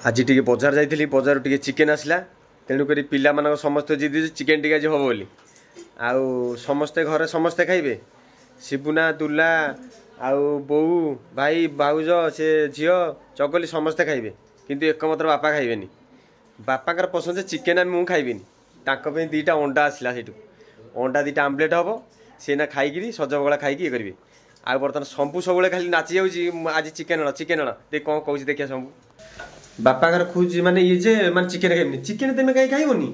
आज टी बजार जाइली बजार टी चिकेन आसला तेणुक पिला समस्त जिद चिकेन टी आज हम बोली आउ समस्ते घर समस्ते खाइबे शिबुना दुला आउ बो भाई भाउज से झील चगली समस्ते खाइबे किंतु एकमात्र बापा खाइबेनी बापाकर पसंद चिकेन मु खाइबेनी तांको दीटा अंडा आसला से अंडा दीटा आमलेट हम सी ना खाई सजबगला खाई ये करेंगे आ बर्तमान शंभु सब खाली नाची जाऊँ आज चिकेन चिकेन देख कौन कौन देखिए शंभु बापा खोज माने ये जे माने चिकेन खाइबनी चिकेन तेमे कहीं खाइबनी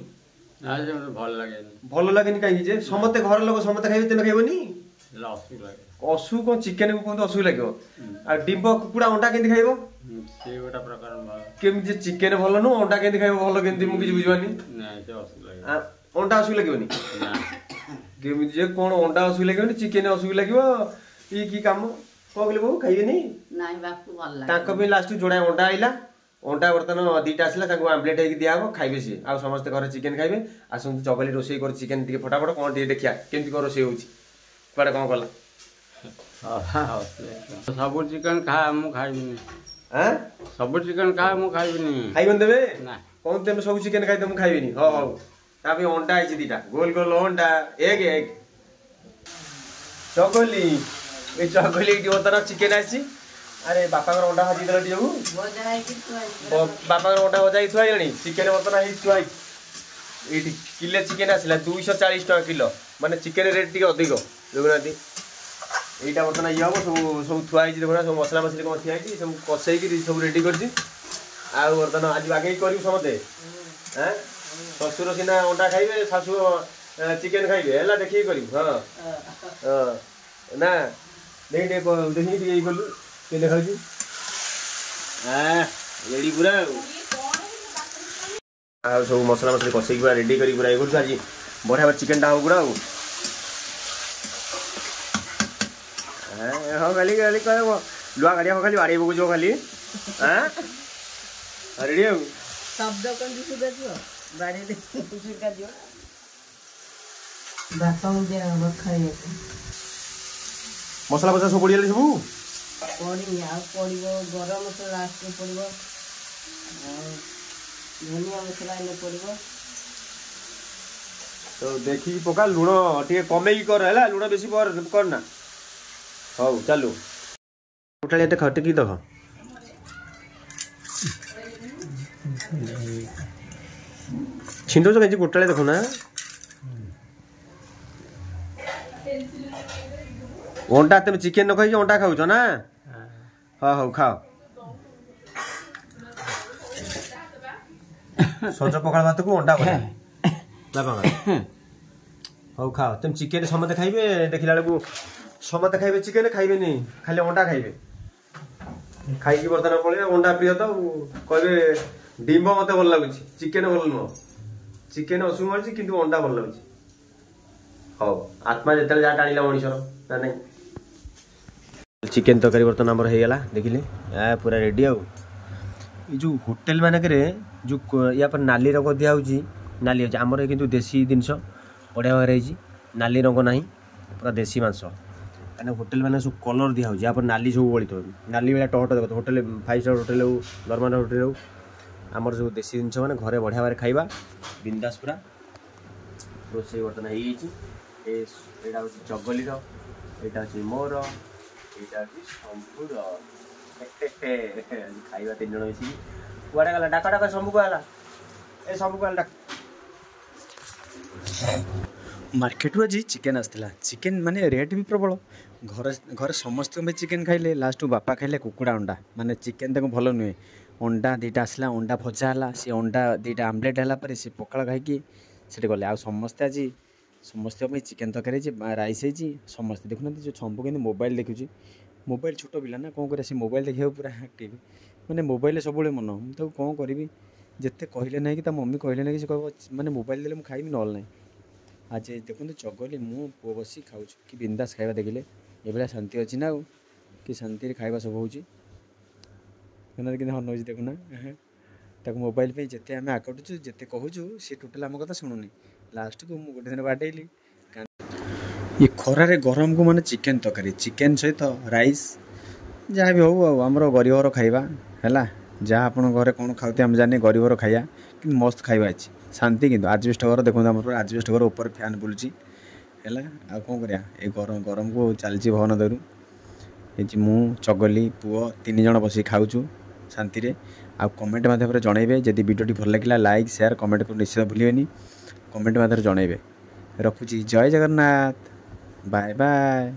भल लगे कहीं जे समते घर लोग समते खाइबे तेमे खाइबनी असु कौन चिकेन को कहते असु लगे आ डिंब कुकुड़ा अंडा केंदी खाइबो से गोटा प्रकार केमि चिकेन भल नु अंडा केंदी खाइबो भल केंदी मु किछ बुझवानी नै से असु लगे अंडा असु लगेबनी ना केमि जे कोन अंडा असु लगेबनी चिकेन असु लगेबो ई की काम को कहले बो खाइबेनी नै बापू भल लागे ताको भी लास्ट जोड़ा अंडा आइला अंडा बर्तमान दीटा आसला आमलेट होगी दिहब खाइबे सी आ समस्त घर चिकेन खाइबे आसतु चगली रोषे कर चिकेन टी फटाफट कौन टी देखिया केमती कौन रोषे होची कुआडे कौन कला सब चिकेन खा मु खाइबिनी हां सब चिकेन खा मु खाइबिनी खाइबन देबे ना कौन तेम सब चिकेन खाइ तुम खाइबिनी हो हो ताबे अंडा आइछि दीटा गोल गोल अंडा एक चगली ए चगली टी बर्तमान चिकेन आइछि अरे बापा अंडा भाजी देल टी बापा अंडा भजा थुआई चिकेन बर्तमान थुआई ये किले चिकेन आसला 240 टका किलो माने चिकेन रेट टी अधिक देखुना यहाँ बर्तमान ये हम सब सब थुआई देखना सब मसला मसली कौन थी सब कषे सब रेडी कर बर्तमान आज आगे कर समते हाँ शशुर सीना अंडा खाइबे शाशु चिकेन खाइबे है देखिए कर हाँ ना देखिए देखिए गलु के देखा रेडी पूरा सब मसला मसली कषे पूरा रेडी कर पूरा ये आज बढ़िया चिकेन टा पूरा हाँ खाली खाली कह लुआ गाड़ी खाली बाड़ी पकड़ खाली हाँ रेडी हो शब्द कौन सुधा जो बाड़ी सुधा जो बापा मुझे खाई मसला फसला सब पड़ी सब पड़ी आ पड़ी गरम मसला लास्ट में पड़ी धनिया मसला इने पड़ी तो देखी पका लुण टे कमे कर है लुण बेसी करना हौ चलू उठाली एटे खटे की देख छिंदो कहीं गोटाले देख ना अंडा तुम चिकेन न खाई अंडा खाऊ ना हाँ हाँ खाओ सज पखाड़ भात को अंडा बापा हौ खाओ तुम चिकेन समते खाइबे देखला बेलू समते खाइबे चिकेन खाइबे नहीं खाली अंडा खाइबे खाई बर्तमान पड़े अंडा प्रिय तो कहे डिंब मत भल लगुच चिकेन भल नुह चिकेन असु मारी कि अंडा भल लगुच हाँ आत्मा जिते जहाँ टाणिला मनीषर ना नहीं चिकेन तरकारी बर्तमान आमर होगा देखिले पूरा रेडी आउ जो होटेल मानक जो या पर नाली रंग दिखाई नाली अच्छे आमर किंतु देसी जिनस बढ़िया भाव रही नाली रंग ना पूरा देसी मांस कहीं होटेल मैंने सब कलर दिखाई यहाँ पर नाली सब बड़ी थो नाली भाया टहट देख होटेल 5 स्टार होटेल हो नॉर्मल होटेल हो आमर सब देसी जिनस मैंने घरे बढ़िया भाव खाइबा बिंदास पूरा रोषे बर्तमान हो चगली यहाँ मोर यहाँ शंभुर खाइबा 3 जन मिसिकी कुआडे गला डाका डाका शंभु गला ए शंभु गला मार्केट आज चिकेन आसला चिकेन माने रेट भी प्रबल घर घर समस्त चिकेन खाइले लास्ट बापा खाइले कुकुड़ा अंडा माने चिकेन तक भल नुहे अंडा दीटा आसला अंडा भजा है सी अंडा दीटा आमलेट है सी पखाड़ खाई से गले आ समस्ते आज समस्त चिकेन तरकारी राइस है समस्ते देखुना जो शंभु कहते मोबाइल देखुची मोबाइल छोट पिला ना कौन कर मोबाइल देखा पूरा एक्टिव मैंने मोबाइल सब मन मुझे कौन करी जिते कहले ना कि मम्मी कहले ना कि कह मैंने मोबाइल देले खाइबी ना आज देखो चगली मु पुओ बस खाऊ कि बिंदास खाଇବା देखिले ये भाया शांति अच्छी ना कि शांति खाଇବା सब हो कि हन देखुना तक मोबाइल पे जिते आम आकटुचु जिते कहूँ सी टोटाल आम कथा शुणुनी लास्ट को मुझे गोटे दिन बाडेली ये खरारे गरम को माने चिकेन तरकारी चिकेन सहित राइस जहाँ भी हो आमर गरीबर खाइबा है जहाँ आप घरे कौन खाते आम जाने गरीबर खाया कि मस्त खाଇବା अच्छी शांति कि आजबेस्ट घर देखो आम आजबेस्ट घर ऊपर फैन बुलूची है आ कौन करा ये गरम गरम को चलती भवन दरु ये मु चगली पुओ 3 जन बस खाऊँ शांति आ कमेंट माध्यम जनइबे जदि वीडियो भल लगे लाइक शेयर कमेंट को निश्चित भूलिए कमेंट माध्यम जनइबे रखुची जय जगन्नाथ बाय बाय।